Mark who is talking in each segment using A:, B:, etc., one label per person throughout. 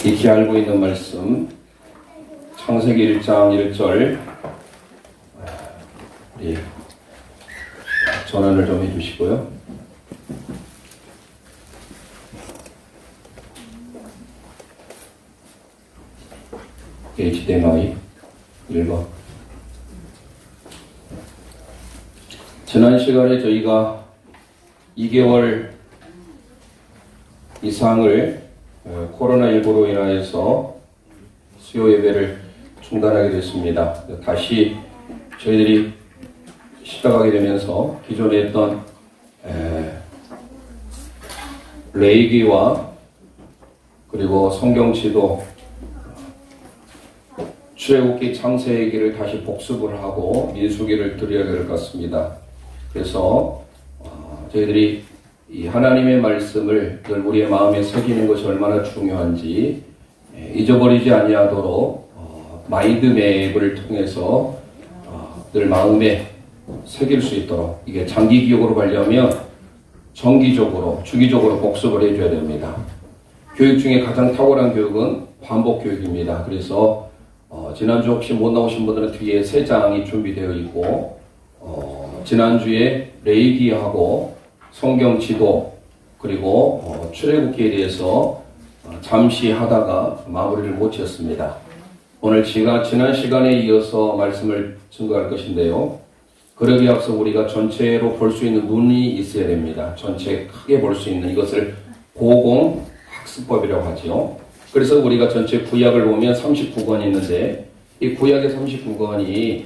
A: 익히 알고 있는 말씀 창세기 1장 1절 우리 전환을 좀 해주시고요. HDMI 1번. 지난 시간에 저희가 2개월 이상을 코로나19로 인하여서 수요 예배를 중단하게 됐습니다. 다시 저희들이 시작하게 되면서 기존에 했던 레이기와 그리고 성경지도, 출애굽기, 창세기를 다시 복습을 하고 민수기를 드려야 될 것 같습니다. 그래서 저희들이 이 하나님의 말씀을 늘 우리의 마음에 새기는 것이 얼마나 중요한지 잊어버리지 아니하도록 마인드맵을 통해서 늘 마음에 새길 수 있도록, 이게 장기 기억으로 가려면 정기적으로, 주기적으로 복습을 해줘야 됩니다. 교육 중에 가장 탁월한 교육은 반복 교육입니다. 그래서 지난주 혹시 못 나오신 분들은 뒤에 3장이 준비되어 있고, 지난주에 레이기하고 성경 지도 그리고 출애굽기에 대해서 잠시 하다가 마무리를 못 지었습니다. 오늘 제가 지난 시간에 이어서 말씀을 증거할 것인데요. 그러기에 앞서 우리가 전체로 볼 수 있는 눈이 있어야 됩니다. 전체 크게 볼 수 있는, 이것을 고공학습법이라고 하죠. 그래서 우리가 전체 구약을 보면 39권이 있는데, 이 구약의 39권이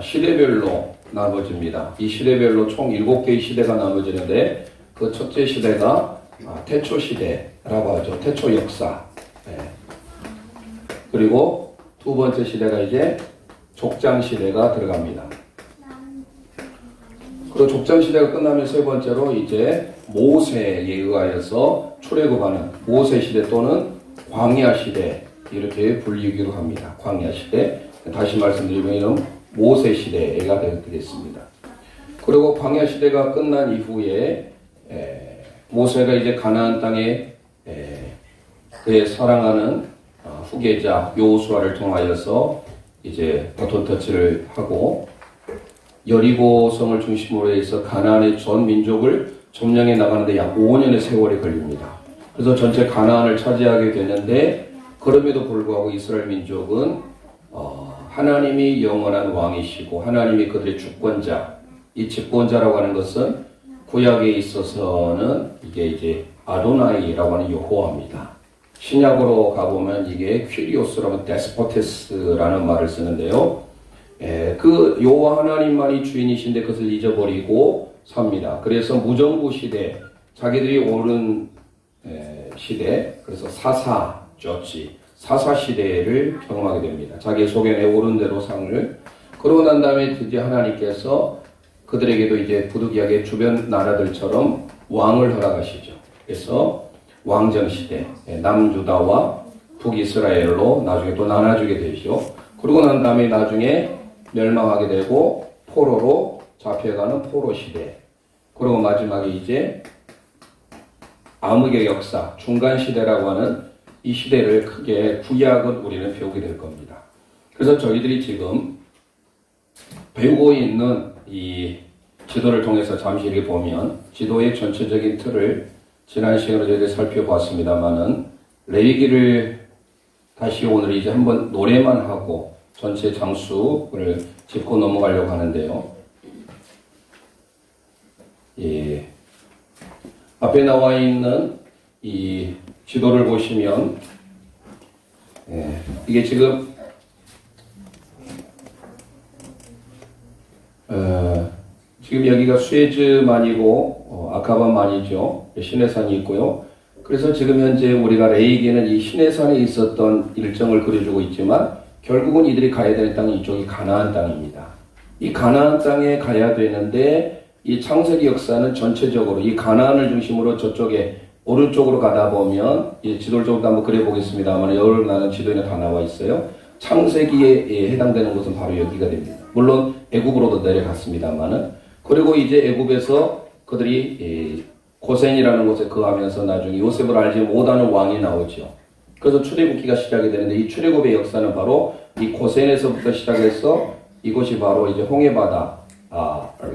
A: 시대별로 나눠집니다. 이 시대별로 총 7개의 시대가 나눠지는데, 그 첫째 시대가 태초 시대라고 하죠. 태초 역사. 그리고 두 번째 시대가 이제 족장 시대가 들어갑니다. 그리고 족장 시대가 끝나면 세 번째로 이제 모세에 의하여서 출애굽하는 모세 시대 또는 광야 시대, 이렇게 불리기로 합니다. 광야 시대. 다시 말씀드리면 모세 시대가 되겠습니다. 그리고 광야 시대가 끝난 이후에 모세가 이제 가나안 땅에 그의 사랑하는 후계자 여호수아를 통하여서 이제 바톤 터치를 하고 여리고성을 중심으로 해서 가나안의 전 민족을 점령해 나가는데 약 5년의 세월이 걸립니다. 그래서 전체 가나안을 차지하게 되는데, 그럼에도 불구하고 이스라엘 민족은 하나님이 영원한 왕이시고 하나님이 그들의 주권자, 이 집권자라고 하는 것은 구약에 있어서는 이게 이제 아도나이라고 하는 여호와입니다. 신약으로 가보면 이게 퀴리오스라고 데스포테스라는 말을 쓰는데요. 그 여호와 하나님만이 주인이신데 그것을 잊어버리고 삽니다. 그래서 무정부 시대, 자기들이 옳은 시대, 그래서 사사 시대를 경험하게 됩니다. 자기 소견에 옳은 대로 상을. 그러고 난 다음에 드디어 하나님께서 그들에게도 이제 부득이하게 주변 나라들처럼 왕을 허락하시죠. 그래서 왕정 시대, 남유다와 북이스라엘로 나중에 또 나눠주게 되죠. 그러고 난 다음에 나중에 멸망하게 되고 포로로 잡혀가는 포로 시대. 그리고 마지막에 이제 암흑의 역사, 중간 시대라고 하는 이 시대를 크게 구약은 우리는 배우게 될 겁니다. 그래서 저희들이 지금 배우고 있는 이 지도를 통해서 잠시 이렇게 보면 지도의 전체적인 틀을 지난 시간에 저희들이 살펴봤습니다만은, 레위기를 다시 오늘 이제 한번 노래만 하고 전체 장수를 짚고 넘어가려고 하는데요. 앞에 나와 있는 이 지도를 보시면 이게 지금 지금 여기가 수에즈만이고 아카바만이죠. 시내산이 있고요. 그래서 지금 현재 우리가 레이기는 이 시내산에 있었던 일정을 그려주고 있지만, 결국은 이들이 가야 될 땅이 이쪽이 가나안 땅입니다. 이 가나안 땅에 가야 되는데, 이 창세기 역사는 전체적으로 이 가나안을 중심으로 저쪽에 오른쪽으로 가다 보면, 이 지도를 조금 한번 그려보겠습니다만, 여러 나는 지도에는 다 나와 있어요. 창세기에 해당되는 곳은 바로 여기가 됩니다. 물론 애굽으로도 내려갔습니다만은, 그리고 이제 애굽에서 그들이 고센이라는 곳에 거하면서 나중에 요셉을 알지 못하는 왕이 나오죠. 그래서 출애굽기가 시작이 되는데 이 출애굽의 역사는 바로 이 고센에서부터 시작해서 이곳이 바로 이제 홍해바다,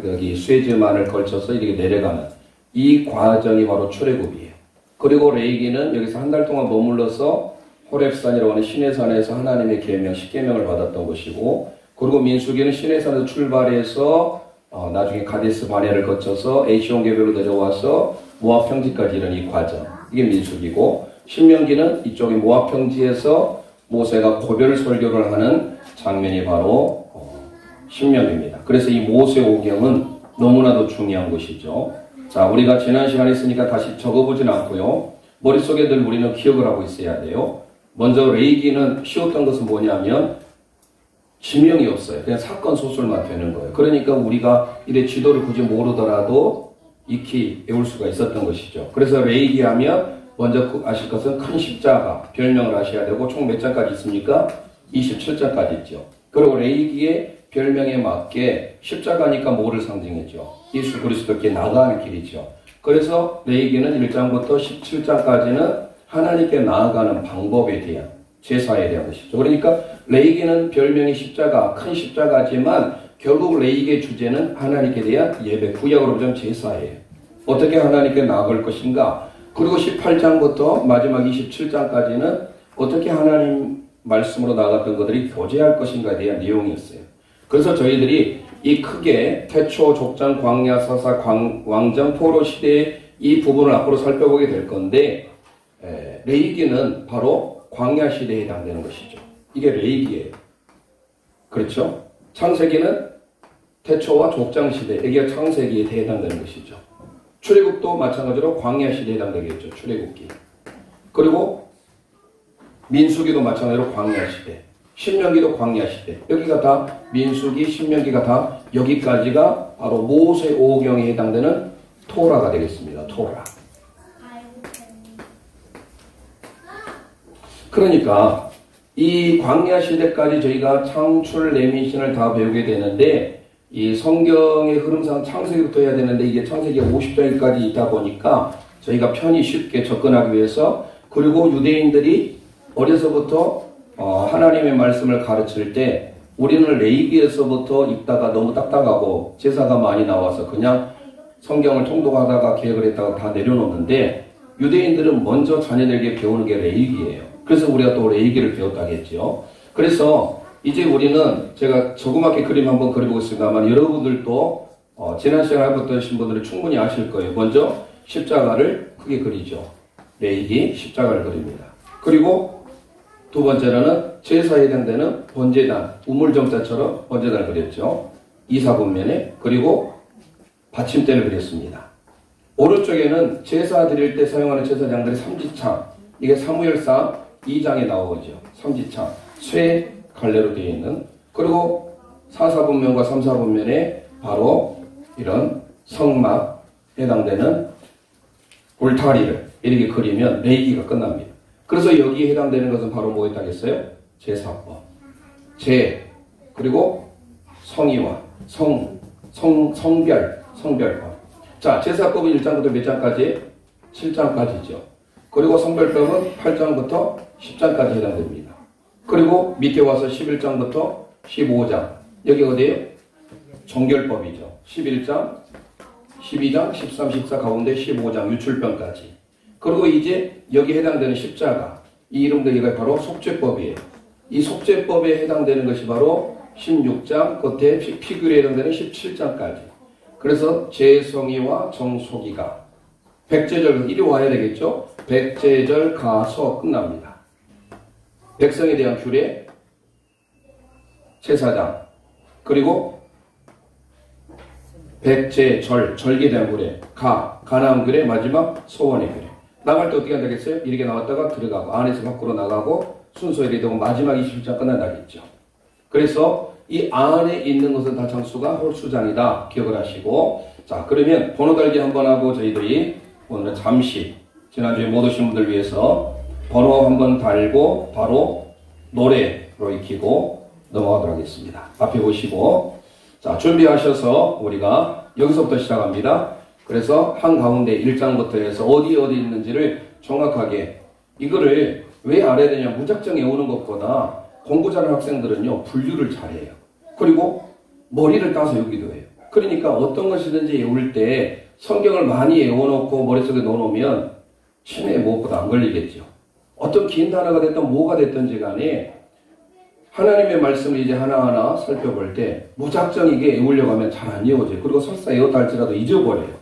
A: 여기 수에즈만을 걸쳐서 이렇게 내려가는 이 과정이 바로 출애굽이에요. 그리고 레위기는 여기서 한 달 동안 머물러서 호렙산이라고 하는 시내산에서 하나님의 계명, 십계명을 받았던 것이고, 그리고 민수기는 시내산에서 출발해서 나중에 가데스 바네아를 거쳐서 에시온게ber로 내려와서 모압 평지까지 이르는 이 과정, 이게 민수기고, 신명기는 이쪽에 모압 평지에서 모세가 고별 설교를 하는 장면이 바로 신명기입니다. 그래서 이 모세 오경은 너무나도 중요한 것이죠. 자, 우리가 지난 시간에 있으니까 다시 적어보진 않고요. 머릿속에 늘 우리는 기억을 하고 있어야 돼요. 먼저 레위기는 쉬웠던 것은 뭐냐면 지명이 없어요. 그냥 사건 소설만 되는 거예요. 그러니까 우리가 이래 지도를 굳이 모르더라도 익히 외울 수가 있었던 것이죠. 그래서 레위기 하면 먼저 아실 것은 큰 십자가 별명을 아셔야 되고, 총 몇 장까지 있습니까? 27장까지 있죠. 그리고 레위기의 별명에 맞게 십자가니까 뭐를 상징했죠? 예수 그리스도께 나아가는 길이죠. 그래서 레위기는 1장부터 17장까지는 하나님께 나아가는 방법에 대한, 제사에 대한 것이죠. 그러니까 레위기는 별명이 십자가, 큰 십자가지만 결국 레위기의 주제는 하나님께 대한 예배, 구약으로 보자면 제사예요. 어떻게 하나님께 나아갈 것인가? 그리고 18장부터 마지막 27장까지는 어떻게 하나님 말씀으로 나아갔던 것들이 교제할 것인가에 대한 내용이었어요. 그래서 저희들이 이 크게 태초, 족장, 광야, 사사, 왕정, 포로 시대의 이 부분을 앞으로 살펴보게 될 건데, 레위기는 바로 광야 시대에 해당되는 것이죠. 이게 레위기예요. 그렇죠? 창세기는 태초와 족장 시대, 여기가 창세기에 해당되는 것이죠. 출애굽도 마찬가지로 광야 시대에 해당되겠죠. 출애굽기. 그리고 민수기도 마찬가지로 광야 시대. 신명기도 광야 시대. 여기가 다 민수기, 신명기가 다 여기까지가 바로 모세 오경에 해당되는 토라가 되겠습니다. 토라. 그러니까 이 광야 시대까지 저희가 창출, 레미신을 다 배우게 되는데, 이 성경의 흐름상 창세기부터 해야 되는데 이게 창세기 50장까지 있다 보니까 저희가 편히 쉽게 접근하기 위해서, 그리고 유대인들이 어려서부터 하나님의 말씀을 가르칠 때 우리는 레위기에서부터 읽다가 너무 딱딱하고 제사가 많이 나와서 그냥 성경을 통독하다가 계획을 했다가 다 내려놓는데, 유대인들은 먼저 자녀들에게 배우는 게 레위기예요. 그래서 우리가 또 레위기를 배웠다겠죠. 그래서 이제 우리는 제가 조그맣게 그림 한번 그려보겠습니다만, 여러분들도 지난 시간에 해보신 분들은 충분히 아실 거예요. 먼저 십자가를 크게 그리죠. 레위기 십자가를 그립니다. 그리고 두 번째로는 제사에 해당되는 번제단, 우물정자처럼 번제단을 그렸죠. 이사분면에. 그리고 받침대를 그렸습니다. 오른쪽에는 제사 드릴 때 사용하는 제사장들의 삼지창, 이게 사무엘상 2장에 나오죠. 삼지창, 쇠 갈래로 되어 있는. 그리고 4사분면과 3사분면에 바로 이런 성막 해당되는 울타리를 이렇게 그리면 레위기가 끝납니다. 그래서 여기에 해당되는 것은 바로 뭐였다겠어요? 제사법, 그리고 성의와 성별법. 자, 제사법은 1장부터 몇 장까지? 7장까지죠. 그리고 성별법은 8장부터 10장까지 해당됩니다. 그리고 밑에 와서 11장부터 15장. 여기 어디에요? 정결법이죠. 11장, 12장, 13, 14 가운데 15장 유출병까지. 그리고 이제 여기 해당되는 십자가. 이 이름들이 바로 속죄법이에요. 이 속죄법에 해당되는 것이 바로 16장, 끝에 피규에 해당되는 17장까지. 그래서 제성의와 정속이가 백제절, 이리 와야 되겠죠? 백제절 가서 끝납니다. 백성에 대한 규례, 제사장, 그리고 백제절, 절기에 대한 규례, 가나안 규례, 마지막 소원의 규례. 나갈 때 어떻게 한다겠어요? 이렇게 나왔다가 들어가고, 안에서 밖으로 나가고, 순서 이렇게 되고, 마지막 20장 끝난다겠죠. 그래서 이 안에 있는 것은 다 장수가 홀수장이다. 기억을 하시고. 자, 그러면 번호 달기 한번 하고 저희들이 오늘은 잠시, 지난주에 못 오신 분들 위해서 번호 한번 달고 바로 노래로 익히고 넘어가도록 하겠습니다. 앞에 보시고. 자, 준비하셔서 우리가 여기서부터 시작합니다. 그래서 한가운데 1장부터 해서 어디 있는지를 정확하게, 이거를 왜 알아야 되냐? 무작정 외우는 것보다 공부 잘하는 학생들은요, 분류를 잘해요. 그리고 머리를 따서 외우기도 해요. 그러니까 어떤 것이든지 외울 때 성경을 많이 외워놓고 머릿속에 넣어놓으면 치매에 무엇보다 안 걸리겠죠. 어떤 긴 단어가 됐든 뭐가 됐든지 간에 하나님의 말씀을 이제 하나하나 살펴볼 때 무작정 이게 외우려고 하면 잘 안 외워져요. 그리고 설사 외웠다 할지라도 잊어버려요.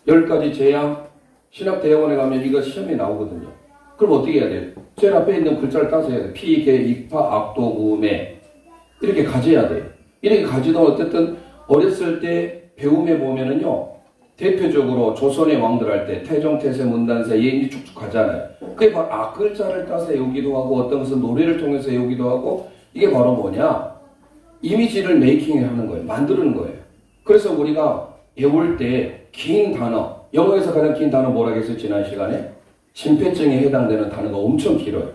A: 10가지 재앙, 신학대학원에 가면 이거 시험에 나오거든요. 그럼 어떻게 해야 돼요? 제일 앞에 있는 글자를 따서 해야 돼요. 피, 개, 이파, 악도, 우매 이렇게 가져야 돼요. 이렇게 가지도 어쨌든 어렸을 때 배움에 보면은요, 대표적으로 조선의 왕들 할 때 태종, 태세, 문단세, 예인이 쭉쭉 가잖아요. 그게 바로 악글자를 따서 외우기도 하고 어떤 것은 노래를 통해서 외우기도 하고 이게 바로 뭐냐? 이미지를 메이킹하는 거예요. 만드는 거예요. 그래서 우리가 외울 때 긴 단어, 영어에서 가장 긴 단어 뭐라고 했어요? 지난 시간에? 심폐증에 해당되는 단어가 엄청 길어요.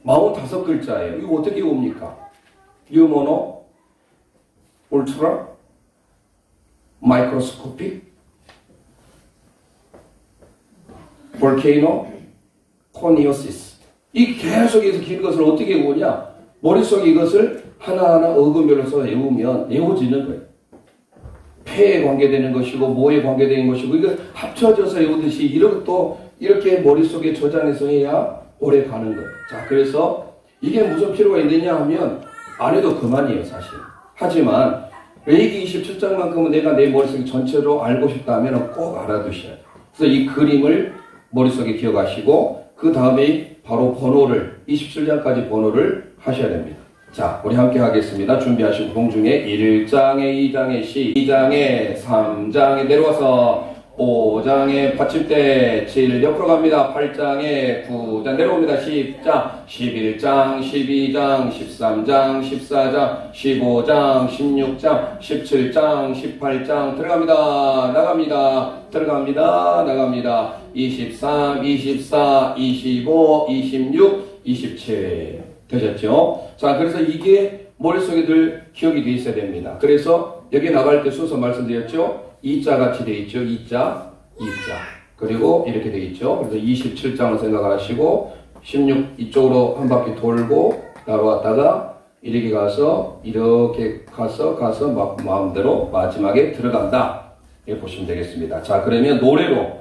A: 45글자예요. 이거 어떻게 외웁니까? 유모노, 울트라, 마이크로스코픽, 볼케이노, 코니오시스. 이 계속해서 긴 것을 어떻게 외우냐? 머릿속에 이것을 하나하나 어근별로 써 외우면 외워지는 거예요. 폐에 관계되는 것이고 뭐에 관계되는 것이고 이거 합쳐져서 외우듯이 이것도 이렇게 머릿속에 저장해서 해야 오래 가는 거예요. 자, 그래서 이게 무슨 필요가 있느냐 하면 안 해도 그만이에요, 사실. 하지만 레이기 27장만큼은 내가 내 머릿속에 전체로 알고 싶다 하면 꼭 알아두셔야 돼요. 그래서 이 그림을 머릿속에 기억하시고 그 다음에 바로 번호를 27장까지 번호를 하셔야 됩니다. 자, 우리 함께 하겠습니다. 준비하시고 공중에 1장에 2장에 시, 2장에 3장에 내려와서 5장에 받침대 7 옆으로 갑니다. 8장에 9장 내려옵니다. 10장, 11장, 12장, 13장, 14장, 15장, 16장, 17장, 18장 들어갑니다. 나갑니다. 들어갑니다. 나갑니다. 23, 24, 25, 26, 27 되셨죠? 자, 그래서 이게 머릿속에 늘 기억이 돼 있어야 됩니다. 그래서 여기 나갈 때 순서 말씀드렸죠? 2자 같이 돼 있죠? 2자, 2자. 그리고 이렇게 돼 있죠? 그래서 27장을 생각하시고 16 이쪽으로 한 바퀴 돌고 나왔다가 이렇게 가서 막 마음대로 마지막에 들어간다. 이렇게 보시면 되겠습니다. 자, 그러면 노래로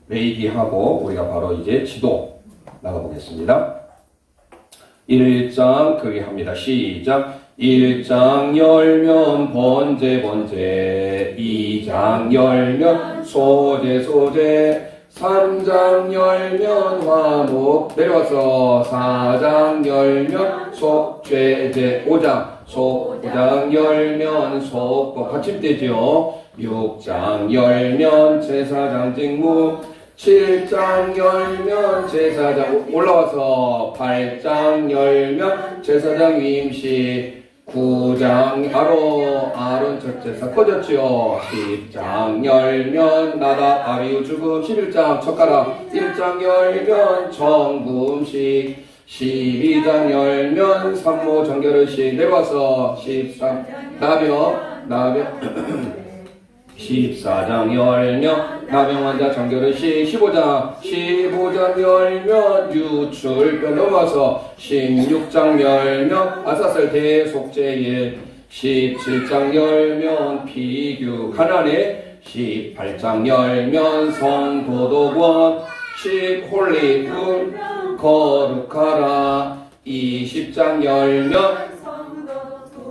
A: 레이기하고 우리가 바로 이제 지도 나가보겠습니다. 1장 크게 합니다. 시작. 1장 열면 번제 2장 열면 소제 3장 열면 화목 내려와서 4장 열면 속죄제 5장 열면 속법 받침대죠. 6장 열면 제사장 직무 7장 열면 제사장 올라와서 8장 열면 제사장 위임식 9장 아론 첫제사 꺼졌지요. 10장 열면 나답 아비후 죽음 11장 젓가락 1장 열면 정금식 12장 열면 산모 정결의식 내려와서 13 나병 14장 열면 나병환자 정결의식 15장 열면 유출병 넘어와서 16장 열면 아사슬 대속죄일 17장 열면 피규 가난해 18장 열면 성도덕원 10 홀리군 거룩하라 20장 열면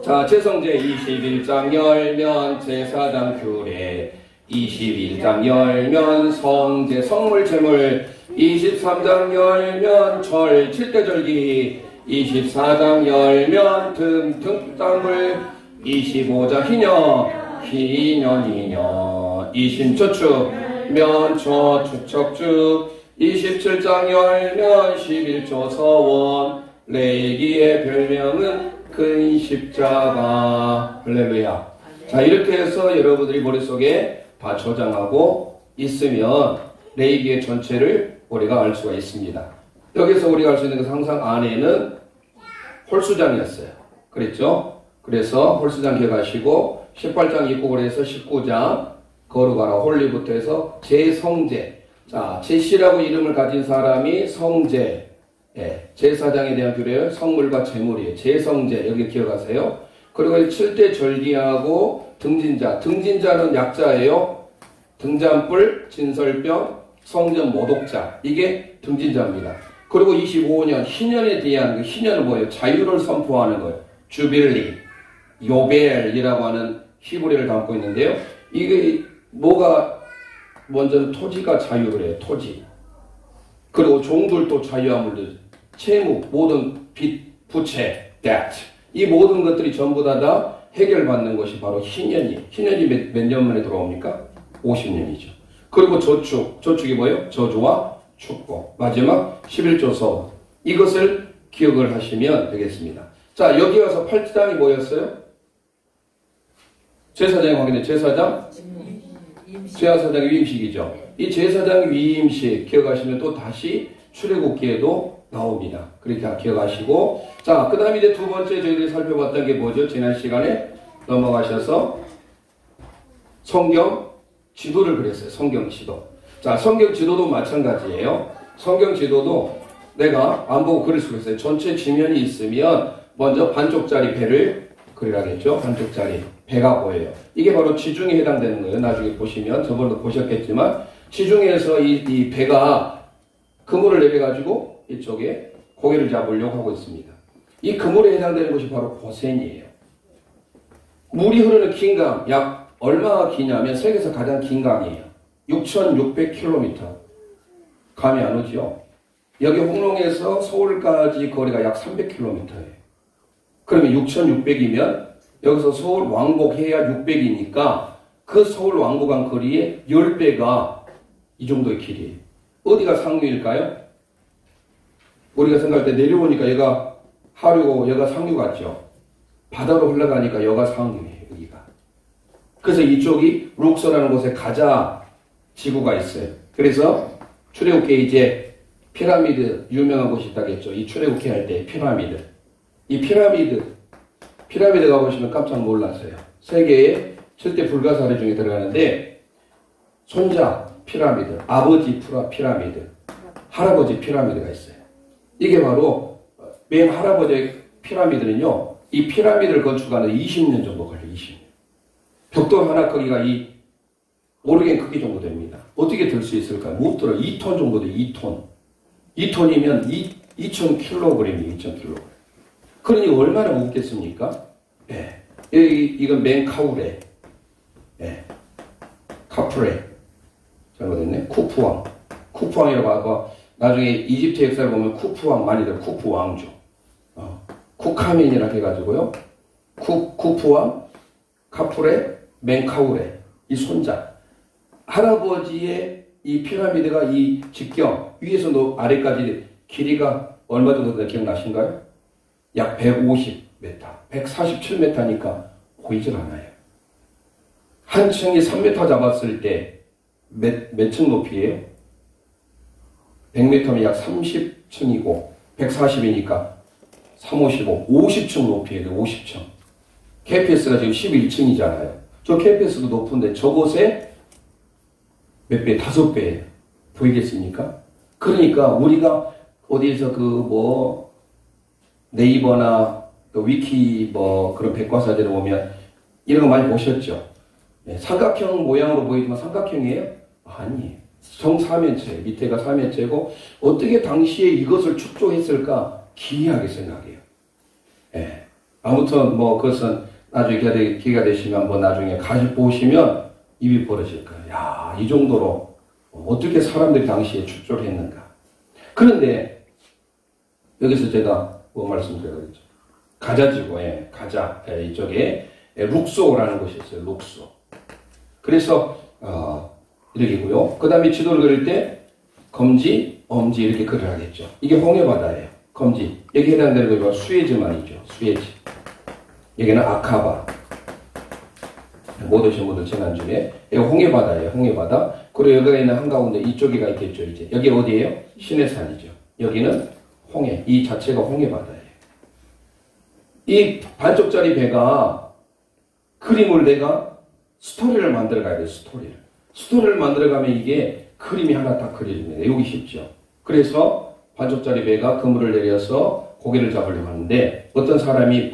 A: 자, 제성제 21장 열면 제사장 규례 21장 열면 성제 성물 제물 23장 열면 절 7대절기 24장 열면 등땅물 25장 희년 이신초축 면초 추척축 27장 열면 11조 서원 레이기의 별명은 큰 십자가 할렐루야. 자, 이렇게 해서 여러분들이 머릿속에 다 저장하고 있으면 레이기의 전체를 우리가 알 수가 있습니다. 여기서 우리가 알 수 있는 것은 항상 안에는 홀수장이었어요. 그랬죠? 그래서 홀수장 기억하시고 18장 입국을 해서 19장 거룩하라 홀리부터 해서 제성제. 자, 제시라고 이름을 가진 사람이 성제 예, 제사장에 대한 규례는 성물과 제물이에요. 제성제 여기 기억하세요. 그리고 7대 절기하고 등진자. 등진자는 약자예요. 등잔불, 진설병, 성전 모독자. 이게 등진자입니다. 그리고 25년 희년에 대한 그 희년은 뭐예요? 자유를 선포하는 거예요. 주빌리, 요벨이라고 하는 히브리어를 담고 있는데요. 이게 뭐가 먼저는 토지가 자유를 해요. 토지. 그리고 종들도 자유함을 채무, 모든 빚, 부채, debt. 이 모든 것들이 전부 다 해결받는 것이 바로 희년이. 희년이 몇 년 만에 들어옵니까? 50년이죠. 그리고 저축. 저축이 뭐예요? 저주와 축복. 마지막 11조서. 이것을 기억을 하시면 되겠습니다. 자, 여기 와서 8장이 뭐였어요? 제사장이 확인해. 제사장? 제사장의 위임식이죠. 이 제사장 위임식 기억하시면 또 다시 출애굽기에도 나옵니다. 그렇게 기억하시고, 자, 그 다음에 이제 두 번째 저희들이 살펴봤던 게 뭐죠? 지난 시간에 넘어가셔서 성경 지도를 그렸어요. 성경 지도. 자, 성경 지도도 마찬가지예요. 성경 지도도 내가 안 보고 그릴 수가 있어요. 전체 지면이 있으면 먼저 반쪽짜리 배를 그리라겠죠. 반쪽짜리 배가 보여요. 이게 바로 지중해에 해당되는 거예요. 나중에 보시면 저번에도 보셨겠지만 지중해에서 이 배가 그물을 내려가지고 이쪽에 고기를 잡으려고 하고 있습니다. 이 그물에 해당되는 것이 바로 고센이에요. 물이 흐르는 긴 강, 약 얼마나 기냐면 세계에서 가장 긴 강이에요. 6,600km. 감이 안 오죠? 여기 홍롱에서 서울까지 거리가 약 300km예요. 그러면 6,600이면 여기서 서울 왕복해야 600이니까 그 서울 왕복한 거리의 10배가 이 정도의 길이에요. 어디가 상류일까요? 우리가 생각할 때 내려오니까 얘가 하류고 얘가 상류 같죠? 바다로 흘러가니까 여가 상류예요. 여기가. 그래서 이쪽이 룩서라는 곳에 가자 지구가 있어요. 그래서 출애굽기에 이제 피라미드 유명한 곳이 있다겠죠. 이 출애굽기 할 때 피라미드. 이 피라미드 가보시면 깜짝 놀라세요. 세계의 7대 불가사리 중에 들어가는데 손자 피라미드, 아버지 피라미드, 할아버지 피라미드가 있어요. 이게 바로 맨 할아버지의 피라미드는요. 이 피라미드를 건축하는 20년 정도 걸려요. 20년. 벽돌 하나 크기가 이 오르겐 크기 정도 됩니다. 어떻게 들 수 있을까요? 못 들어요. 2톤 정도 돼요. 2톤. 2톤이면 2,000kg이에요. 2,000kg. 그러니 얼마나 무겁겠습니까? 예. 이건 맨카우레. 예. 카프레. 잘못했네. 쿠프왕. 쿠프왕이라고 하고, 나중에 이집트 역사를 보면 쿠프왕 많이 들어요. 쿠프왕조. 쿠카멘이라고 해가지고요. 쿠프왕, 카프레, 맨카우레. 이 손자. 할아버지의 이 피라미드가 이 직경, 위에서 아래까지 길이가 얼마 정도 되나 기억나신가요? 약 150m, 147m니까 보이질 않아요. 한 층이 3m 잡았을 때 몇 층 높이에요? 100m면 약 30층이고 140이니까 355, 50층 높이에요. 50층. KPS가 지금 11층이잖아요. 저 KPS도 높은데 저곳에 몇 배? 5배예요. 보이겠습니까? 그러니까 우리가 어디에서 네이버나 위키 그런 백과사전을 보면 이런 거 많이 보셨죠? 네, 삼각형 모양으로 보이지만 삼각형이에요? 아니에요. 정사면체, 밑에가 사면체고 어떻게 당시에 이것을 축조했을까 기이하게 생각해요. 네. 아무튼 그것은 나중에 기회가 되시면 나중에 가시 보시면 입이 벌어질 거예요. 야, 이 정도로 어떻게 사람들이 당시에 축조를 했는가. 그런데 여기서 제가 말씀드렸죠. 가자지구에 가자 이쪽에 룩소라는 곳이 있어요. 룩소. 그래서 이렇게고요. 그 다음에 지도를 그릴 때 검지, 엄지 이렇게 그려야겠죠. 이게 홍해바다예요. 검지. 여기 해당되는 거 수에즈만이죠. 수에즈. 여기는 아카바. 못 오신 분들 지난주에 여기 홍해바다예요. 홍해바다. 그리고 여기가 있는 한가운데 이쪽이가 있겠죠. 이제 여기 어디예요? 시내산이죠. 여기는 홍해. 이 자체가 홍해바다예요. 이 반쪽짜리 배가 그림을 내가 스토리를 만들어가야 돼요. 스토리를 만들어가면 이게 그림이 하나 딱 그려집니다. 여기 쉽죠. 그래서 반쪽짜리 배가 그물을 내려서 고기를 잡으려고 하는데 어떤 사람이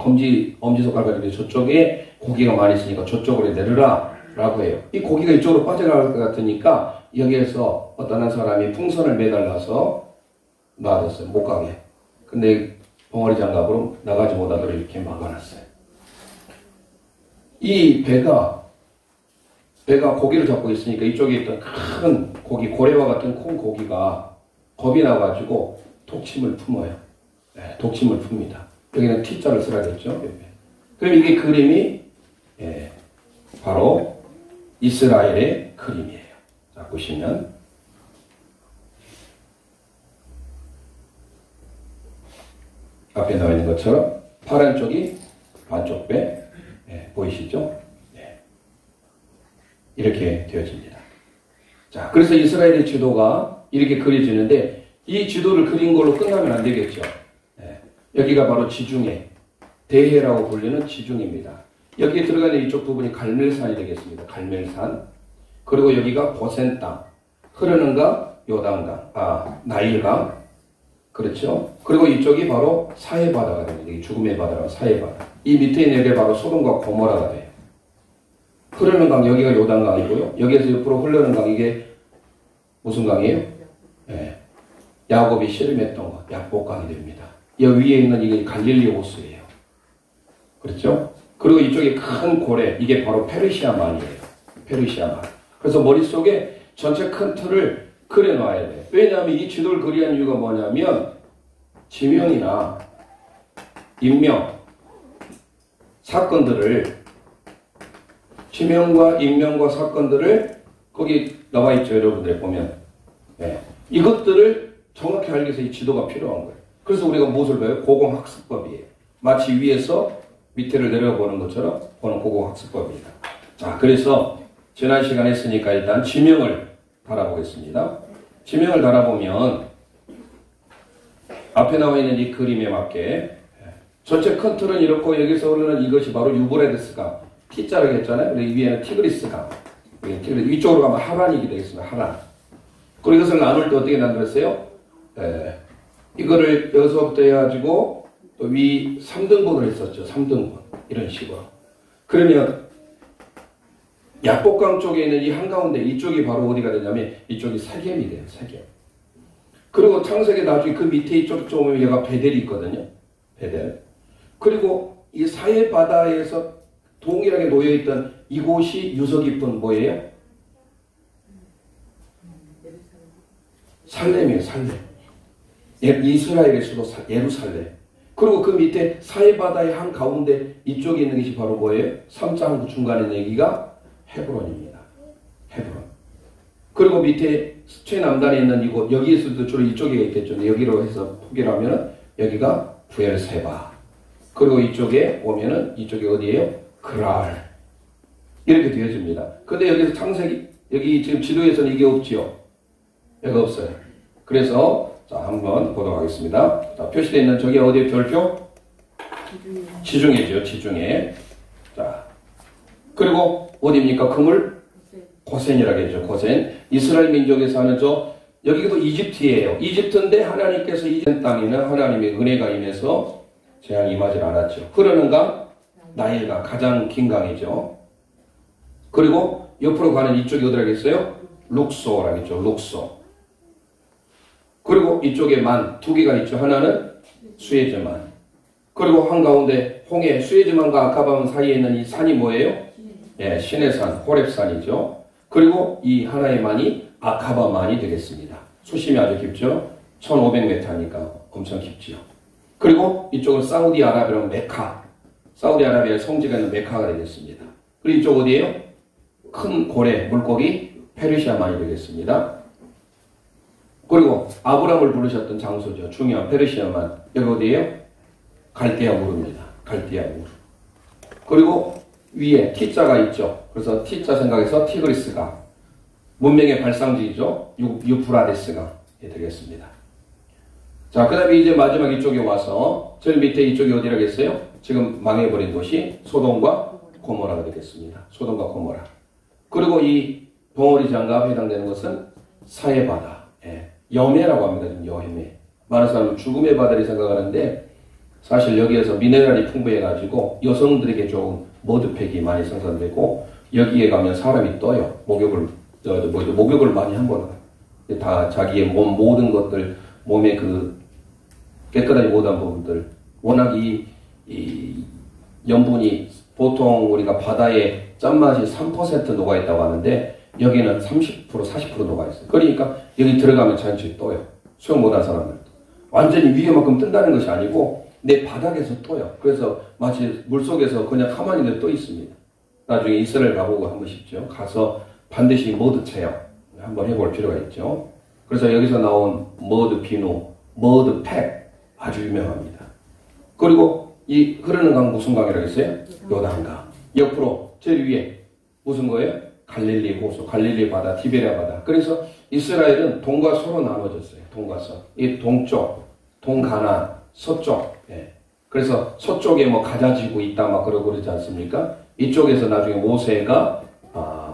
A: 엄지손가락 가지고 저쪽에 고기가 많이 있으니까 저쪽으로 내려라 라고 해요. 이 고기가 이쪽으로 빠져나갈 것 같으니까 여기에서 어떤 한 사람이 풍선을 매달라서 놔뒀어요. 못 가게. 근데 벙어리 장갑으로 나가지 못하도록 이렇게 막아놨어요. 이 배가 고기를 잡고 있으니까 이쪽에 있던 큰 고기, 고래와 같은 큰 고기가 겁이 나가지고 독침을 품어요. 네, 독침을 풉니다. 여기는 T자를 써야겠죠. 그럼 이게 그림이 바로 이스라엘의 그림이에요. 자, 보시면 앞에 나와 있는 것처럼 파란 쪽이 반쪽 배 보이시죠? 네. 이렇게 되어집니다. 자, 그래서 이스라엘의 지도가 이렇게 그려지는데 이 지도를 그린 걸로 끝나면 안 되겠죠. 네. 여기가 바로 지중해, 대해라고 불리는 지중해입니다. 여기에 들어가는 이쪽 부분이 갈멜산이 되겠습니다. 갈멜산. 그리고 여기가 고센 땅, 흐르는 강, 요단강, 나일강. 그렇죠. 그리고 이쪽이 바로 사해바다가 됩니다. 이 죽음의 바다라고 사해바다. 이 밑에 있는 게 바로 소돔과 고모라가 돼요. 흐르는 강, 여기가 요단강이고요. 여기에서 옆으로 흐르는 강, 이게 무슨 강이에요? 네. 야곱이 씨름했던 것, 약복강이 됩니다. 여기 위에 있는 이게 갈릴리 호수예요. 그렇죠? 그리고 이쪽에 큰 고래, 이게 바로 페르시아만이에요. 페르시아만. 그래서 머릿속에 전체 큰 틀을 그려놔야 돼요. 왜냐하면 이 지도를 그리는 이유가 뭐냐면 지명이나 인명, 사건들을 지명과 인명과 사건들을 거기 나와 있죠. 여러분들 보면 이것들을 정확히 알기 위해서 이 지도가 필요한 거예요. 그래서 우리가 무엇을 배워요? 고공학습법이에요. 마치 위에서 밑에를 내려보는 것처럼 보는 고공학습법입니다. 자, 그래서 지난 시간에 했으니까 일단 지명을 달아보겠습니다. 지명을 달아보면 앞에 나와 있는 이 그림에 맞게 전체 큰 틀은 이렇고 여기서 흐르는 이것이 바로 유브레데스강, T자라고 했잖아요. 근데 이 위에는 티그리스강, 위쪽으로 가면 하란이 되겠습니다. 하란. 그리고 이것을 나눌 때 어떻게 나누었어요? 이거를 여기서부터 해가지고 또 위 3등분을 했었죠. 3등분. 이런 식으로. 그러면 약복강 쪽에 있는 이 한가운데 이쪽이 바로 어디가 되냐면 이쪽이 세겜이 돼요. 세겜. 그리고 창세기 나중에 그 밑에 이쪽 쪽 오면 얘가 베델이 있거든요. 베델. 그리고 이 사해 바다에서 동일하게 놓여있던 이곳이 유서 깊은 뭐예요? 살렘이에요. 살렘. 이스라엘의 수도 예루살렘. 그리고 그 밑에 사해 바다의 한 가운데 이쪽에 있는 것이 바로 뭐예요? 3자 그 중간에 있는 여기가 헤브론입니다. 헤브론. 그리고 밑에 최남단에 있는 이곳, 여기에서도 주로 이쪽에 있겠죠. 여기로 해서 포기를 하면은 여기가 부엘세바. 그리고 이쪽에 오면은 이쪽이 어디예요? 그랄. 이렇게 되어집니다. 근데 여기서 창세기, 여기 지금 지도에서는 이게 없지요. 여기 없어요. 그래서 자, 한번 보도록 하겠습니다. 자, 표시되어 있는 저기 어디에 별표? 지중해죠. 지중해. 자, 그리고 어디입니까? 그물? 고센이라고 했죠. 고센. 이스라엘 민족에 사는 여기도 이집트예요. 이집트인데 하나님께서 이집트 땅에는 하나님의 은혜가 임해서 재앙이 임하지 않았죠. 흐르는 강, 나일강, 가장 긴 강이죠. 그리고 옆으로 가는 이쪽이 어디라고 했어요? 룩소라고 했죠. 룩소. 그리고 이쪽에 두 개가 있죠. 하나는 수에즈만. 그리고 한가운데 홍해, 수에즈만과 아카바만 사이에 있는 이 산이 뭐예요? 예, 신의 산, 호렙산이죠. 그리고 이 하나의 만이 아카바만이 되겠습니다. 수심이 아주 깊죠. 1500m니까 엄청 깊지요. 그리고 이쪽은 사우디아라비아는 메카. 사우디아라비아의 성지가 있는 메카가 되겠습니다. 그리고 이쪽 어디예요? 큰 고래, 물고기, 페르시아만이 되겠습니다. 그리고 아브람을 부르셨던 장소죠. 중요한 페르시아만. 여기 어디예요? 갈대아 우르입니다. 갈대아 우르. 그리고 위에 T자가 있죠. 그래서 T자 생각해서 티그리스강. 문명의 발상지이죠. 유프라데스강 되겠습니다. 자, 그 다음에 이제 마지막 이쪽에 와서 저 밑에 이쪽이 어디라고 했어요? 지금 망해버린 도시 소돔과 고모라가 되겠습니다. 소돔과 고모라. 그리고 이 벙어리 장갑에 해당되는 것은 사해바다. 예. 여메라고 합니다. 여메. 많은 사람은 죽음의 바다를 생각하는데 사실 여기에서 미네랄이 풍부해가지고 여성들에게 좋은 머드팩이 많이 생산되고 여기에 가면 사람이 떠요. 목욕을 많이 한 거는 다 자기의 몸 모든 것들 몸의 그 깨끗하지 못한 부분들 워낙 이 염분이 보통 우리가 바다에 짠맛이 3% 녹아있다고 하는데 여기는 30% 40% 녹아있어요. 그러니까 여기 들어가면 자연적으로 떠요. 수영 못한 사람들도 완전히 위에만큼 뜬다는 것이 아니고 내 바닥에서 떠요. 그래서 마치 물속에서 그냥 가만히 떠 있습니다. 나중에 이스라엘 가보고 한번 싶죠. 가서 반드시 머드 체험 한번 해볼 필요가 있죠. 그래서 여기서 나온 머드 비누, 머드 팩 아주 유명합니다. 그리고 이 흐르는 강 무슨 강이라고 했어요? 요단강. 옆으로 제일 위에 무슨 거예요? 갈릴리 호수, 갈릴리 바다, 티베리아 바다. 그래서 이스라엘은 동과 서로 나눠졌어요. 동과 서. 이 동쪽, 동가나안, 서쪽. 예. 그래서 서쪽에 뭐 가자지구 있다 막 그러지 않습니까? 이쪽에서 나중에 모세가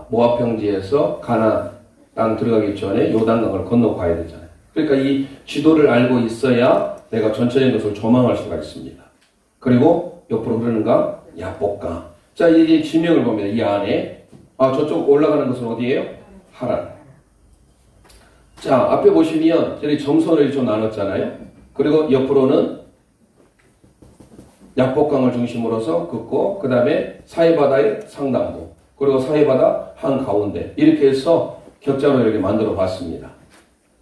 A: 모압 평지에서 가나안 땅 들어가기 전에 요단강을 건너가야 되잖아요. 그러니까 이 지도를 알고 있어야 내가 전체적인 것을 조망할 수가 있습니다. 그리고 옆으로 흐르는 강, 야복강. 자, 이제 지명을 봅니다. 이 안에. 저쪽 올라가는 것은 어디예요? 하란. 자, 앞에 보시면 저기 점선을 좀 나눴잖아요. 그리고 옆으로는 야복강을 중심으로서 긋고 그 다음에 사해바다의 상단부 그리고 사해바다 한가운데 이렇게 해서 격자로 이렇게 만들어 봤습니다.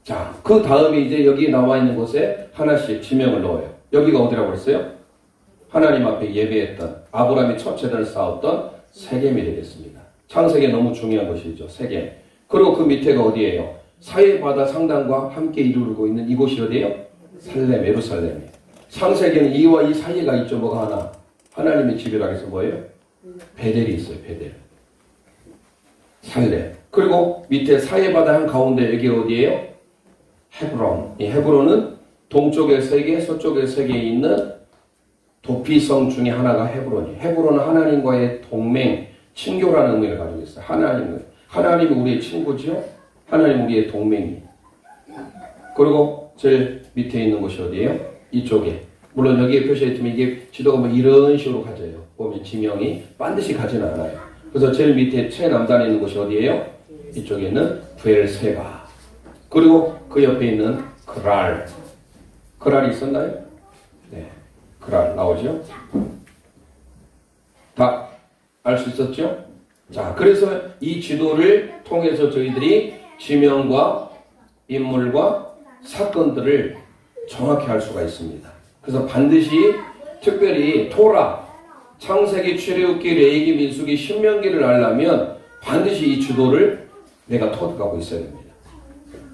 A: 자, 그 다음에 이제 여기 나와 있는 곳에 하나씩 지명을 넣어요. 여기가 어디라고 했어요? 하나님 앞에 예배했던 아브라함이 첫 제단을 쌓았던 세겜이 되겠습니다. 창세기 너무 중요한 것이죠. 세겜. 그리고 그 밑에가 어디예요? 사해바다 상단과 함께 이루고 있는 이곳이 어디예요? 살렘, 예루살렘이에요. 창세기는 이와 이 사이가 있죠. 뭐가 하나? 하나님의 집이라고 해서 뭐예요? 베델이 있어요. 베델. 살렘. 그리고 밑에 사해바다 한가운데 여기 어디예요? 헤브론. 이 헤브론은 동쪽의 세계, 서쪽의 세계에 있는 도피성 중에 하나가 헤브론이에요. 헤브론은 하나님과의 동맹, 친교라는 의미를 가지고 있어요. 하나님이 우리의 친구죠. 하나님 우리의 동맹이에요. 그리고 제일 밑에 있는 곳이 어디예요? 이쪽에. 물론 여기에 표시해 있지만 이게 지도가 뭐 이런 식으로 가져요. 보면 지명이 반드시 가지는 않아요. 그래서 제일 밑에 최남단에 있는 곳이 어디예요? 이쪽에는 부엘세바. 그리고 그 옆에 있는 그랄. 그랄이 있었나요? 네. 그랄 나오죠? 다 알 수 있었죠? 자, 그래서 이 지도를 통해서 저희들이 지명과 인물과 사건들을 정확히 알 수가 있습니다. 그래서 반드시 특별히 토라, 창세기, 출애굽기, 레위기, 민수기, 신명기를 알려면 반드시 이 지도를 내가 터득하고 있어야 됩니다.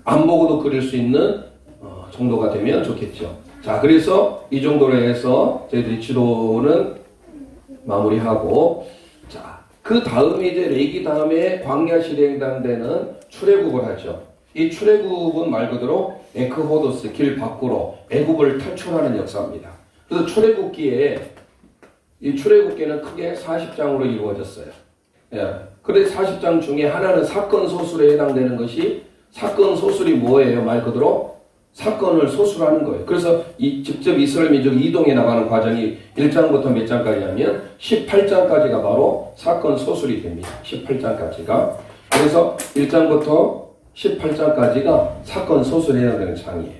A: 안 보고도 그릴 수 있는 정도가 되면 좋겠죠. 자, 그래서 이 정도로 해서 저희들이 지도는 마무리하고, 자, 그 다음에 이제 레위기 다음에 광야 시대에 해당되는 출애굽을 하죠. 이 출애굽은 말 그대로 에크호도스, 길 밖으로 애굽을 탈출하는 역사입니다. 그래서 이 출애굽기는 크게 40장으로 이루어졌어요. 예. 그런데 40장 중에 하나는 사건 소술에 해당되는 것이, 사건 소술이 뭐예요? 말 그대로 사건을 소술하는 거예요. 그래서 직접 이스라엘 민족이 이동해 나가는 과정이 1장부터 몇 장까지냐면 18장까지가 바로 사건 소술이 됩니다. 18장까지가. 그래서 1장부터 18장까지가 사건 소술에 해당되는 장이에요.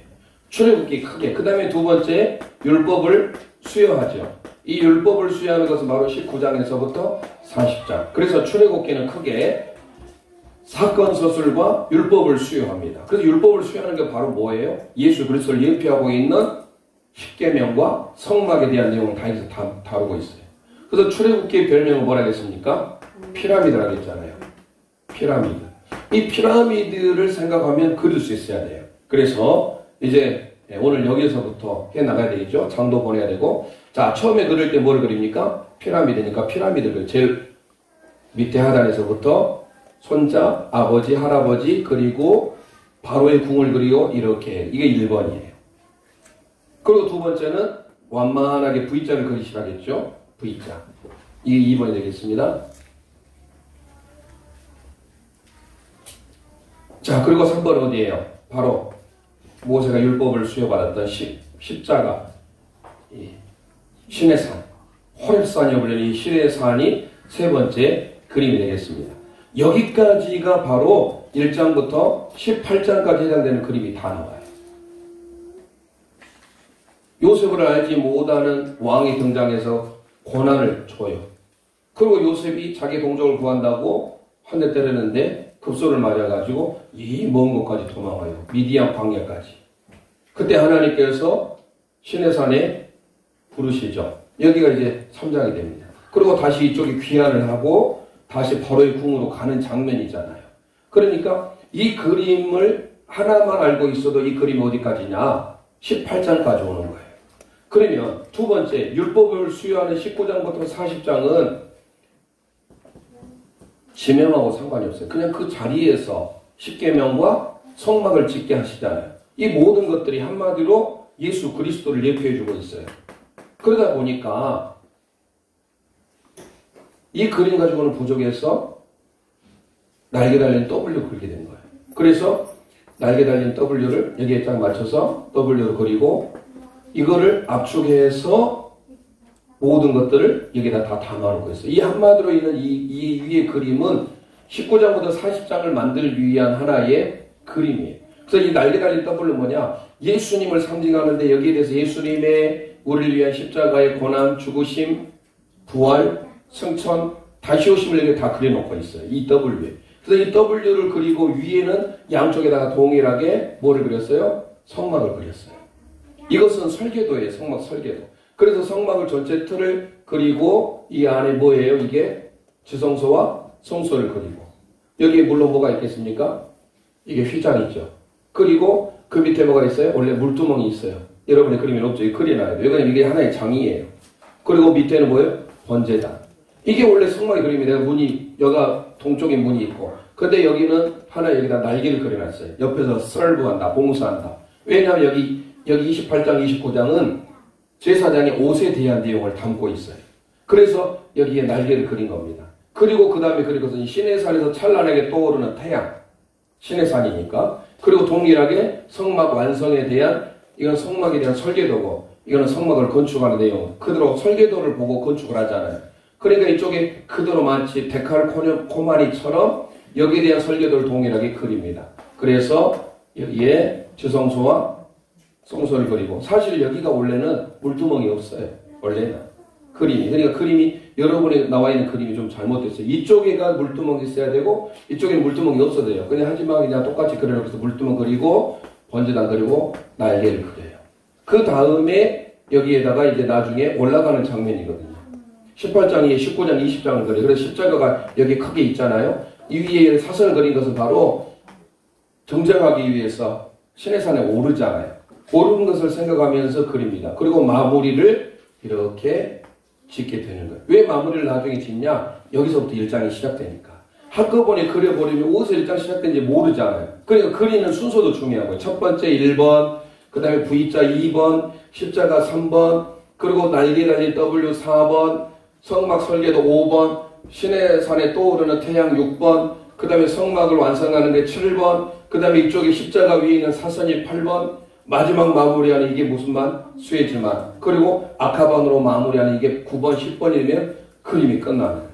A: 출애굽기 크게. 그 다음에 두 번째 율법을 수여하죠. 이 율법을 수여하는 것은 바로 19장에서부터 40장. 그래서 출애굽기는 크게 사건 서술과 율법을 수여합니다. 그래서 율법을 수여하는 게 바로 뭐예요? 예수 그리스도를 예표하고 있는 십계명과 성막에 대한 내용을 다 여기서 다루고 있어요. 그래서 출애굽기의 별명은 뭐라 했습니까? 피라미드라고 했잖아요. 피라미드. 이 피라미드를 생각하면 그릴 수 있어야 돼요. 그래서 이제 오늘 여기서부터 해 나가야 되겠죠. 장도 보내야 되고. 자, 처음에 그릴 때 뭘 그립니까? 피라미드니까 피라미드를 제일 밑에 하단에서부터 손자, 아버지, 할아버지, 그리고 바로의 궁을 그리고 이렇게. 이게 1번이에요. 그리고 두 번째는 완만하게 V자를 그리시라겠죠. V자. 이게 2번이 되겠습니다. 자, 그리고 3번 어디예요? 바로 모세가 율법을 수여받았던 십자가, 시내산, 호렙산이 불리는 이 시내산이 세 번째 그림이 되겠습니다. 여기까지가 바로 1장부터 18장까지 해당되는 그림이 다 나와요. 요셉을 알지 못하는 왕이 등장해서 고난을 줘요. 그리고 요셉이 자기 동족을 구한다고 한 대 때렸는데 급소를 맞아가지고 이 먼 곳까지 도망가요. 미디안 광야까지. 그때 하나님께서 시내산에 부르시죠. 여기가 이제 3장이 됩니다. 그리고 다시 이쪽에 귀환을 하고 다시 바로의 궁으로 가는 장면이잖아요. 그러니까 이 그림을 하나만 알고 있어도 이 그림이 어디까지냐? 18장까지 오는 거예요. 그러면 두 번째 율법을 수여하는 19장부터 40장은 지명하고 상관이 없어요. 그냥 그 자리에서 십계명과 성막을 짓게 하시잖아요. 이 모든 것들이 한마디로 예수 그리스도를 예표해주고 있어요. 그러다 보니까 이 그림 가지고는 부족해서 날개 달린 W 그리게 된 거예요. 그래서 날개 달린 W를 여기에 딱 맞춰서 W를 그리고 이거를 압축해서 모든 것들을 여기다 다 담아놓고 있어요. 이 한마디로 있는 이 위의 그림은 19장부터 40장을 만들기 위한 하나의 그림이에요. 그래서 이 날개 달린 W는 뭐냐? 예수님을 상징하는데 여기에 대해서 예수님의 우리를 위한 십자가의 고난, 죽으심, 부활, 승천, 다시 오심을 여기 다 그려놓고 있어요. 이 W에. 그래서 이 W를 그리고 위에는 양쪽에다가 동일하게 뭐를 그렸어요? 성막을 그렸어요. 이것은 설계도예요. 성막 설계도. 그래서 성막을 전체 틀을 그리고 이 안에 뭐예요? 이게 지성소와 성소를 그리고 여기에 물론 뭐가 있겠습니까? 이게 휘장이죠. 그리고 그 밑에 뭐가 있어요? 원래 물두멍이 있어요. 여러분의 그림이 없죠? 이 그려놔야 돼요. 왜냐면 이게 하나의 장이에요. 그리고 밑에는 뭐예요? 번제단. 이게 원래 성막의 그림이에요. 문이 여가 동쪽에 문이 있고 근데 여기는 하나 여기다 날개를 그려놨어요. 옆에서 설부한다, 봉사한다. 왜냐하면 여기 28장, 29장은 제사장의 옷에 대한 내용을 담고 있어요. 그래서 여기에 날개를 그린 겁니다. 그리고 그 다음에 그리고서 시내산에서 찬란하게 떠오르는 태양, 시내산이니까. 그리고 동일하게 성막 완성에 대한 이건 성막에 대한 설계도고 이거는 성막을 건축하는 내용. 그대로 설계도를 보고 건축을 하잖아요. 그러니까 이쪽에 그대로 마치 데칼코마니처럼 여기에 대한 설계도를 동일하게 그립니다. 그래서 여기에 지성소와 성소를 그리고 사실 여기가 원래는 물두멍이 없어요. 원래는 그림이. 그러니까 그림이 여러분이 나와 있는 그림이 좀 잘못됐어요. 이쪽에가 물두멍이 있어야 되고 이쪽에는 물두멍이 없어야 돼요. 그냥 하지만 그냥 똑같이 그려놓고 물두멍 그리고 번제단 그리고 날개를 그려요. 그 다음에 여기에다가 이제 나중에 올라가는 장면이거든요. 18장에 19장, 20장을 그려요. 그래서 십자가가 여기 크게 있잖아요. 이 위에 사선을 그린 것은 바로 정정하기 위해서 시내산에 오르잖아요. 오르는 것을 생각하면서 그립니다. 그리고 마무리를 이렇게 짓게 되는 거예요. 왜 마무리를 나중에 짓냐? 여기서부터 1장이 시작되니까. 한꺼번에 그려버리면 어디서 1장 시작된지 모르잖아요. 그러니까 그리는 순서도 중요하고요. 첫 번째 1번, 그 다음에 V자 2번, 십자가 3번, 그리고 날개 달린 W 4번, 성막 설계도 5번, 시내산에 떠오르는 태양 6번, 그 다음에 성막을 완성하는 데 7번, 그 다음에 이쪽에 십자가 위에 있는 사선이 8번, 마지막 마무리하는 이게 무슨 만? 수에즈만. 그리고 아카반으로 마무리하는 이게 9번, 10번이면 그림이 끝나는 거예요.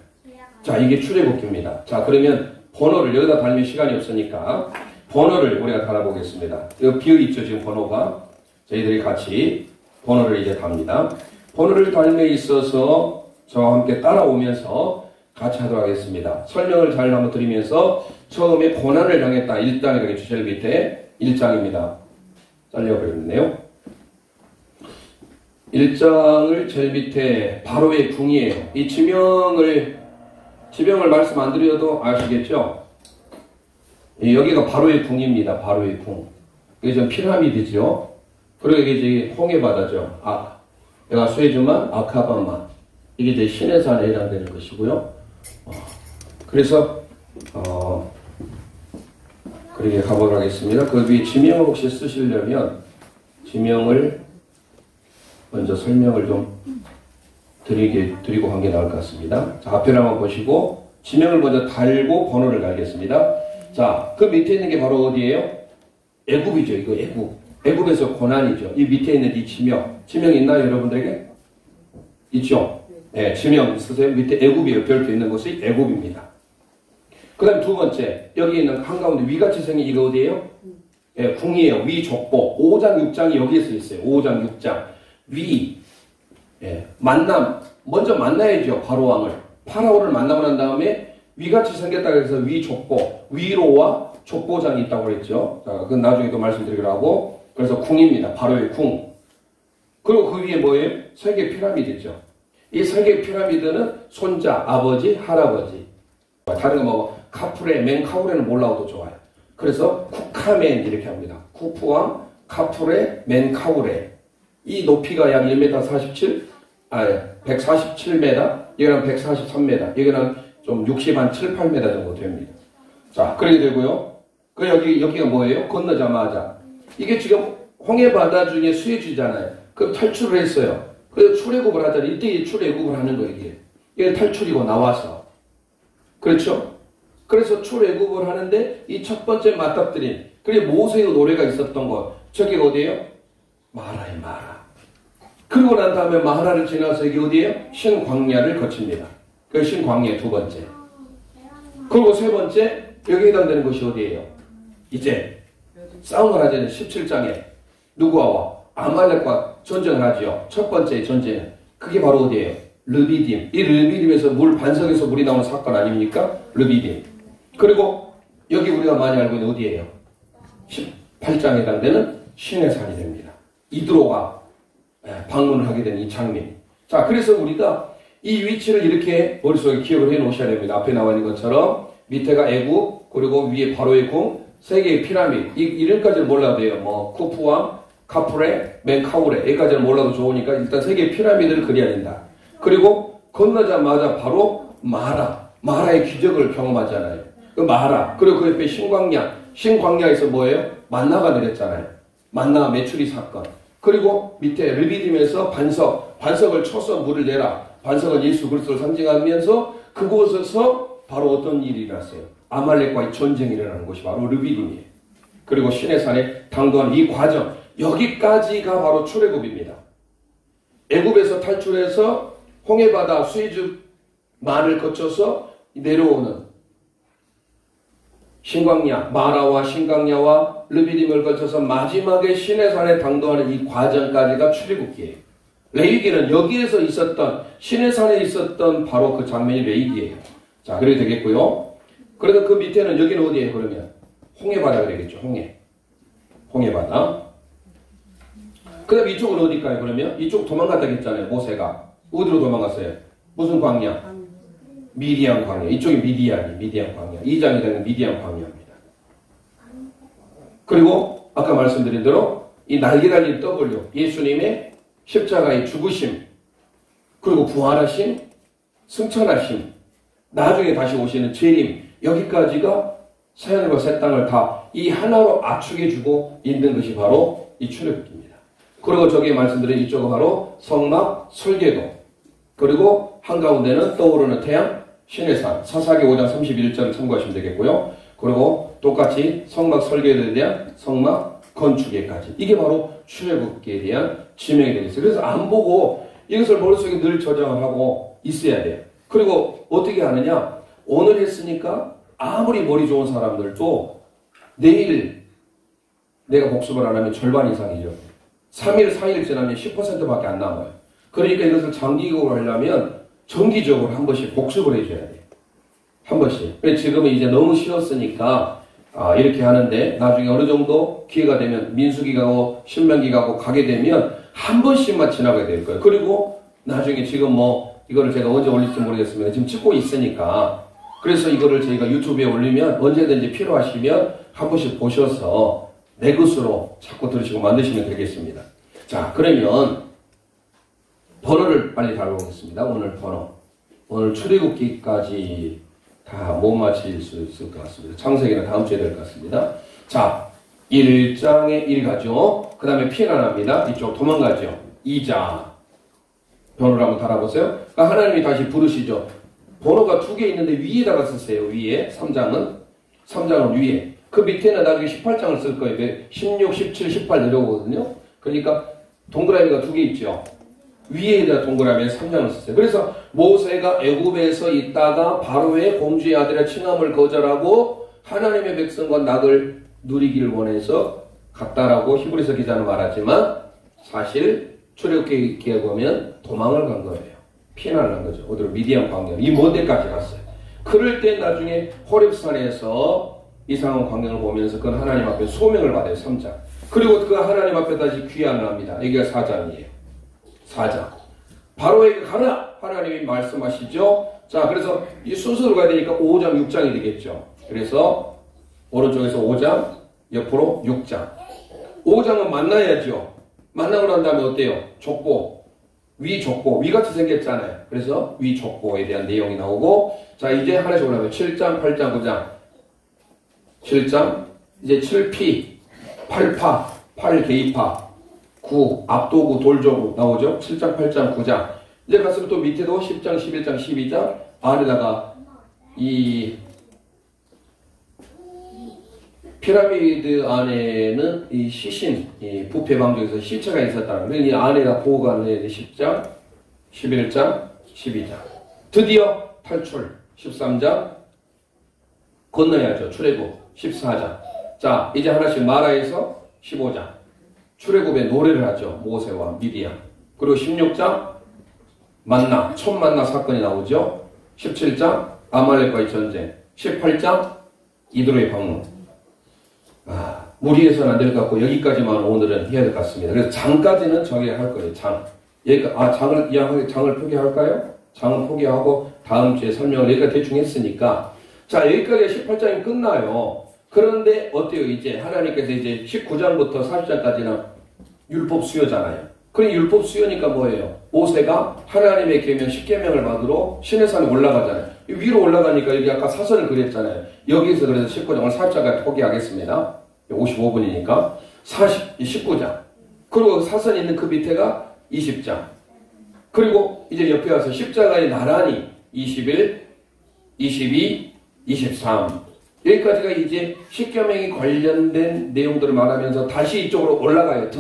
A: 자, 이게 출애굽기입니다. 자, 그러면 번호를 여기다 달면 시간이 없으니까 번호를 우리가 달아보겠습니다. 여기 비어있죠, 지금 번호가. 저희들이 같이 번호를 이제 답니다. 번호를 달음에 있어서 저와 함께 따라오면서 같이 하도록 하겠습니다. 설명을 잘 한번 드리면서 처음에 고난을 당했다. 1장이라고 주제를 밑에 1장입니다. 잘려버렸네요. 1장을 제일 밑에 바로의 궁이에요. 이 지명을 말씀 안 드려도 아시겠죠? 여기가 바로의 궁입니다. 바로의 궁. 이게 좀 피라미드죠. 그리고 이게 이제 홍해 바다죠. 여기가 수에즈만, 아카반만. 이게 이제 시내산에 해당되는 것이고요. 그래서 그렇게 가보도록 하겠습니다. 그 위에 지명을 혹시 쓰시려면 지명을 먼저 설명을 좀 드리고 한 게 나을 것 같습니다. 자, 앞에 한번 보시고 지명을 먼저 달고 번호를 달겠습니다. 자, 그 밑에 있는 게 바로 어디예요? 애굽이죠. 이거 애굽. 애굽에서 고난이죠. 이 밑에 있는 이 지명. 지명 있나요, 여러분들에게? 있죠? 네, 지명 있으세요? 밑에 애굽이에요. 별표 있는 곳이 애굽입니다. 그 다음에 두 번째, 여기 있는 한가운데 위같이 생긴 이거 어디예요? 예, 궁이에요. 위 족보. 5장, 6장이 여기에서 있어요. 5장, 6장. 위. 예, 만남. 먼저 만나야죠. 바로왕을. 파라오를 만나고 난 다음에 위같이 생겼다고 해서 위 족보. 위로와 족보장이 있다고 그랬죠. 자, 그건 나중에 또 말씀드리기로 하고. 그래서 궁입니다. 바로의 궁. 그리고 그 위에 뭐예요? 세 개 피라미드죠. 이 세 개 피라미드는 손자, 아버지, 할아버지. 다른 거 뭐, 카프레, 멘카우레는 몰라도 좋아요. 그래서 쿠카멘 이렇게 합니다. 쿠프왕, 카프레, 멘카우레. 이 높이가 약 1m 47, 147m, 여기는 143m, 여기는 좀 60, 한 7, 8m 정도 됩니다. 자, 그렇게 되고요. 그 여기가 뭐예요? 건너자마자. 이게 지금 홍해바다 중에 수해주잖아요. 그럼 탈출을 했어요. 그래서 출애굽을 하잖아요. 이때 출애굽을 하는 거예요, 이게. 이게 탈출이고 나와서. 그렇죠? 그래서 출애굽을 하는데 이 첫 번째 맞닥뜨린 그리고 모세의 노래가 있었던 것 저기가 어디예요? 마라의 마라. 그러고 난 다음에 마라를 지나서 이게 어디예요? 신광야를 거칩니다. 그 신광야 두 번째. 그리고 세 번째 여기에 해당되는 것이 어디예요? 이제 싸움을 하잖아요. 17장에 누구와 아말렉과 전쟁을 하죠. 첫 번째 전쟁은 그게 바로 어디예요? 르비딤. 이 르비딤에서 반석에서 물이 나오는 사건 아닙니까? 르비딤. 그리고 여기 우리가 많이 알고 있는 어디예요? 18장에 해당되는 시내산이 됩니다. 이드로가 방문을 하게 된 이 장면. 자, 그래서 우리가 이 위치를 이렇게 머릿속에 기억을 해 놓으셔야 됩니다. 앞에 나와 있는 것처럼 밑에가 애굽, 그리고 위에 바로의 궁, 세 개의 피라미드. 이름까지는 몰라도 돼요. 뭐 쿠프왕, 카프레, 멘카우레. 여기까지는 몰라도 좋으니까 일단 세 개의 피라미드를 그려야 된다. 그리고 건너자마자 바로 마라의 기적을 경험하잖아요. 그 마라. 그리고 그 옆에 신광야. 신광야에서 뭐예요? 만나가 내렸잖아요. 만나 메추리 사건. 그리고 밑에 르비딤에서 반석을 쳐서 물을 내라. 반석은 예수 그리스도를 상징하면서 그곳에서 바로 어떤 일이 일어났어요? 아말렉과의 전쟁이 일어나는 곳이 바로 르비딤이에요. 그리고 시내산에 당도하는 이 과정. 여기까지가 바로 출애굽입니다. 애굽에서 탈출해서 홍해바다 수에즈만을 거쳐서 내려오는 신광야, 마라와 신광야와 르비딤을 거쳐서 마지막에 시내산에 당도하는 이 과정까지가 출애굽기예요. 레위기는 여기에서 있었던 시내산에 있었던 바로 그 장면이 레위기예요. 자, 그래도 되겠고요. 그래서 그 밑에는 여기는 어디예요? 그러면 홍해바다 그러겠죠. 홍해바다. 그 다음에 이쪽은 어딜까요? 그러면 이쪽 도망갔다 했잖아요. 모세가 어디로 도망갔어요? 무슨 광야? 미디안 광야. 이쪽이 미디안 광야. 2장이 되는 미디안 광야입니다. 그리고 아까 말씀드린 대로 이 날개 달린 W, 예수님의 십자가의 죽으심, 그리고 부활하심, 승천하심, 나중에 다시 오시는 재림, 여기까지가 새하늘과 새 땅을 다 이 하나로 압축해주고 있는 것이 바로 이 출애굽기입니다. 그리고 저기 말씀드린 이쪽은 바로 성막 설계도, 그리고 한가운데는 떠오르는 태양, 시내산, 사사기 5장 31절을 참고하시면 되겠고요. 그리고 똑같이 성막 설계도에 대한 성막 건축에까지. 이게 바로 출애굽기에 대한 지명이 되겠어요. 그래서 안 보고 이것을 머릿속에 늘 저장을 하고 있어야 돼요. 그리고 어떻게 하느냐? 오늘 했으니까 아무리 머리 좋은 사람들도 내일 내가 복습을 안 하면 절반 이상이죠. 3일, 4일 지나면 10%밖에 안 남아요. 그러니까 이것을 장기적으로 하려면 정기적으로 한 번씩 복습을 해줘야 돼요. 한 번씩. 지금은 이제 너무 쉬웠으니까 이렇게 하는데 나중에 어느 정도 기회가 되면 민수기 가고 신명기 가고 가게 되면 한 번씩만 지나가야 될 거예요. 그리고 나중에 지금 뭐 이거를 제가 언제 올릴지 모르겠습니다. 지금 찍고 있으니까 그래서 이거를 저희가 유튜브에 올리면 언제든지 필요하시면 한 번씩 보셔서 내 것으로 자꾸 들으시고 만드시면 되겠습니다. 자, 그러면 번호를 빨리 다뤄보겠습니다. 오늘 번호. 오늘 출애굽기까지 다 못 맞힐 수 있을 것 같습니다. 창세기는 다음 주에 될 것 같습니다. 자, 1장에 1가죠. 그 다음에 피난합니다. 이쪽 도망가죠. 2장. 번호를 한번 달아보세요. 그러니까 하나님이 다시 부르시죠. 번호가 2개 있는데 위에다가 쓰세요. 위에. 3장은 위에. 그 밑에는 나중에 18장을 쓸 거예요. 16, 17, 18 내려오거든요. 그러니까 동그라미가 두 개 있죠. 위에다 동그라미에 3장을 썼어요. 그래서 모세가 애굽에서 있다가 바로의 공주의 아들의 칭함을 거절하고 하나님의 백성과 낙을 누리기를 원해서 갔다라고 히브리서 기자는 말하지만 사실 출애굽기에 보면 도망을 간 거예요. 피난을 간 거죠. 어디로? 미디안 광야. 이 먼 데까지 갔어요. 그럴 때 나중에 호렙산에서 이 상황 광경을 보면서 그건 하나님 앞에 소명을 받아요. 3장. 그리고 그 하나님 앞에 다시 귀환을 합니다. 여기가 4장이에요. 4장. 바로에게 가라! 하나님이 말씀하시죠. 자, 그래서 이 순서로 가야 되니까 5장, 6장이 되겠죠. 그래서 오른쪽에서 5장, 옆으로 6장. 5장은 만나야죠. 만나고 난 다음에 어때요? 족보. 위 족보. 위같이 생겼잖아요. 그래서 위 족보에 대한 내용이 나오고, 자, 이제 하나씩 올라가면 7장, 8장, 9장. 7장, 이제 7피, 8파, 8개이파, 9, 압도구, 돌조구 나오죠? 7장, 8장, 9장. 이제 갔으면 또 밑에도 10장, 11장, 12장 안에다가 이 피라미드 안에는 이 시신, 이 부패 방정에서 시체가 있었다는 거예요. 이 안에다 보호관을 해야 돼. 10장, 11장, 12장. 드디어 탈출, 13장. 건너야죠. 출애굽, 14장. 자, 이제 하나씩 말하에서 15장. 출애굽의 노래를 하죠. 모세와 미디안. 그리고 16장, 만나, 첫 만나 사건이 나오죠. 17장, 아말렉과의 전쟁. 18장, 이드로의 방문. 무리해서는 안 될 것 같고 여기까지만 오늘은 해야 될 것 같습니다. 그래서 장까지는 정해야 할 거예요. 장. 여기가 장을 포기할까요? 장을 포기하고 다음 주에 설명을 여기까지 대충 했으니까 자 여기까지 18장이 끝나요. 그런데 어때요? 이제 하나님께서 이제 19장부터 40장까지는 율법 수요잖아요. 그럼 율법 수요니까 뭐예요? 모세가 하나님의 계명 10계명을 받으러 시내산에 올라가잖아요. 위로 올라가니까 여기 아까 사선을 그렸잖아요. 여기서 그래서 19장을 40장까지 포기하겠습니다. 55분이니까 19장. 그리고 사선 있는 그 밑에가 20장. 그리고 이제 옆에 와서 십자가의 나란히 21, 22, 23. 여기까지가 이제 십계명이 관련된 내용들을 말하면서 다시 이쪽으로 올라가요.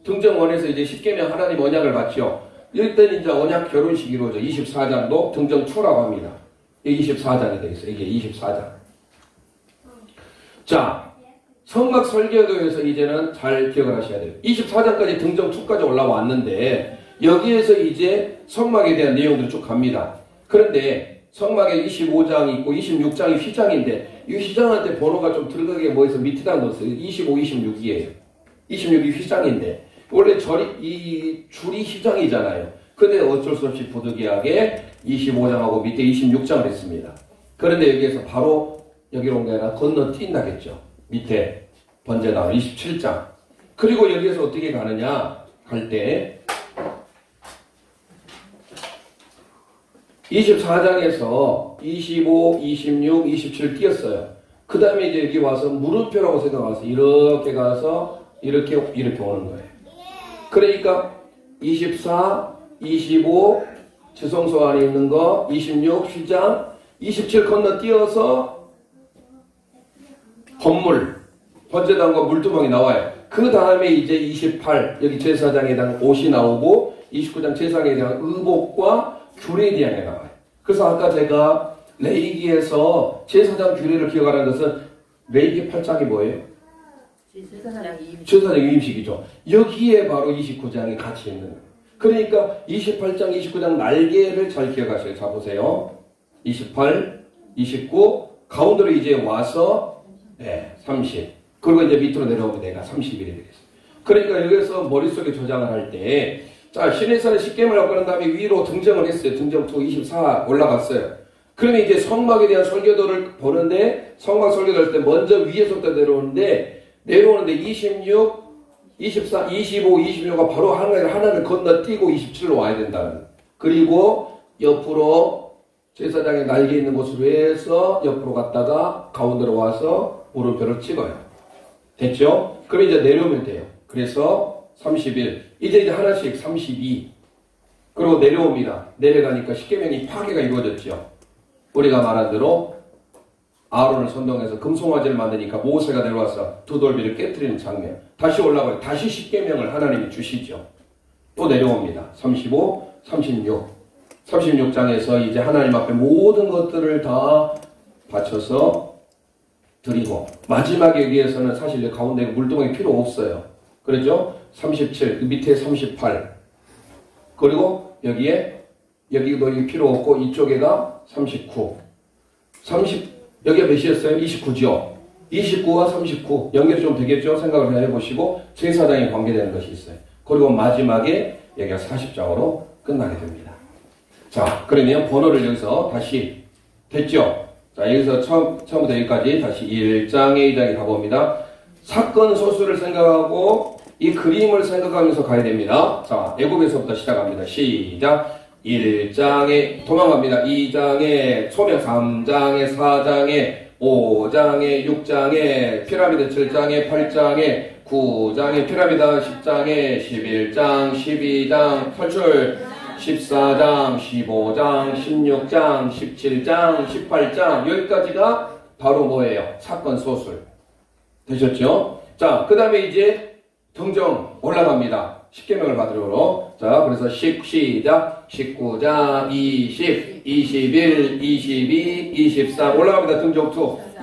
A: 등정원에서 이제 십계명 하나님 언약을 받죠. 이때 이제 언약 결혼식이 이루어져. 24장도 등정2라고 합니다. 이게 24장이 되겠어요. 이게 24장. 자, 성막 설계도에서 이제는 잘 기억을 하셔야 돼요. 24장까지 등정2까지 올라왔는데 여기에서 이제 성막에 대한 내용들이 쭉 갑니다. 그런데 성막에 25장이 있고 26장이 휘장인데 이 휘장한테 번호가 좀 들어가게 뭐해서 밑에다 넣었어요. 25, 26이에요. 26이 휘장인데 원래 이 줄이 휘장이잖아요. 근데 어쩔 수 없이 부득이하게 25장하고 밑에 26장을 했습니다. 그런데 여기에서 바로 여기로 온 게 아니라 건너뛴다겠죠. 밑에 번제 나와 27장. 그리고 여기에서 어떻게 가느냐 할 때 24장에서 25, 26, 27 뛰었어요. 그 다음에 이제 여기 와서 물음표라고 생각해서 이렇게 가서 이렇게 오는 거예요. 그러니까 24, 25 지성소 안에 있는 거, 26 휘장, 27 건너뛰어서 건물, 번제단과 물두멍이 나와요. 그 다음에 이제 28 여기 제사장에 대한 옷이 나오고 29장 제사장에 대한 의복과 규례에 대한 게 나와요. 그래서 아까 제가 레위기에서 제사장 규례를 기억하라는 것은 레위기 8장이 뭐예요? 제사장 위임식이죠. 여기에 바로 29장이 같이 있는 거예요. 그러니까 28장, 29장 날개를 잘 기억하셔요. 자 보세요. 28, 29 가운데로 이제 와서 30 그리고 이제 밑으로 내려오면 내가 31이 되겠습니다. 그러니까 여기서 머릿속에 저장을 할 때 자 시내산에 10계명을 갖고 난 다음에 위로 등정을 했어요. 등정2 24 올라갔어요. 그러면 이제 성막에 대한 설교도를 보는데 성막 설교도 할 때 먼저 위에서부터 내려오는데 26, 24, 25, 26가 바로 하나를 건너뛰고 27로 와야 된다는. 그리고 옆으로 제사장의 날개 있는 곳으로 해서 옆으로 갔다가 가운데로 와서 물음표를 찍어요. 됐죠? 그럼 이제 내려오면 돼요. 그래서 31, 이제 하나씩 32. 그리고 내려옵니다. 내려가니까 십계명이 파괴가 이루어졌죠. 우리가 말한 대로 아론을 선동해서 금송아지를 만드니까 모세가 내려와서 두 돌비를 깨뜨리는 장면. 다시 올라가요. 다시 십계명을 하나님이 주시죠. 또 내려옵니다. 35, 36. 36장에서 이제 하나님 앞에 모든 것들을 다 바쳐서 드리고, 마지막에 여기에서는 사실 가운데 물동이 필요 없어요. 그렇죠? 37, 그 밑에 38. 그리고 여기도 필요 없고, 이쪽에가 39. 여기가 몇이었어요? 29죠? 29와 39. 연결이 좀 되겠죠? 생각을 해보시고, 제사장에 관계되는 것이 있어요. 그리고 마지막에 여기가 40장으로 끝나게 됩니다. 자, 그러면 번호를 여기서 다시, 됐죠? 자, 여기서 처음부터 여기까지 다시 1장에 2장에 가봅니다. 사건 소수를 생각하고, 이 그림을 생각하면서 가야 됩니다. 자, 애국에서부터 시작합니다. 시작. 1장에 도망갑니다. 2장에 소명, 3장에 4장에 5장에 6장에 피라미드 7장에 8장에 9장에 피라미드 10장에 11장 12장 탈출 14장 15장 16장 17장 18장 여기까지가 바로 뭐예요? 사건 소술 되셨죠? 자, 그 다음에 이제 등정 올라갑니다. 십계명을 받으러. 자, 그래서 시작. 19장, 20, 21, 22, 23 올라갑니다. 등정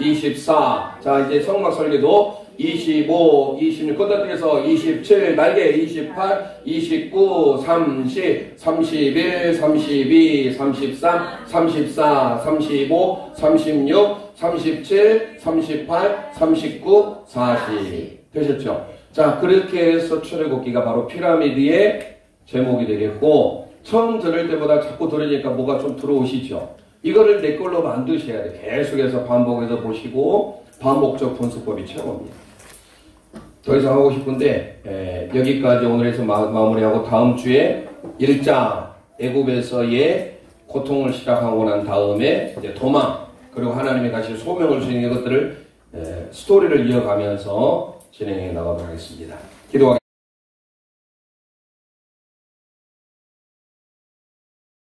A: 2, 24. 자, 이제 성막 설계도 25, 26 건너뛰어서 27 날개, 28, 29, 30, 31, 32, 33, 34, 35, 36, 37, 38, 39, 40 되셨죠? 자, 그렇게 해서 출애굽기가 바로 피라미드의 제목이 되겠고, 처음 들을 때보다 자꾸 들으니까 뭐가 좀 들어오시죠? 이거를 내 걸로 만드셔야 돼. 계속해서 반복해서 보시고, 반복적 분수법이 최고입니다. 더 이상 하고 싶은데, 여기까지 오늘 해서 마무리하고, 다음 주에 1장, 애굽에서의 고통을 시작하고 난 다음에, 이제 도망, 그리고 하나님이 다시 소명을 주시는 것들을, 스토리를 이어가면서 진행해 나가도록 하겠습니다. 기도하겠습니다.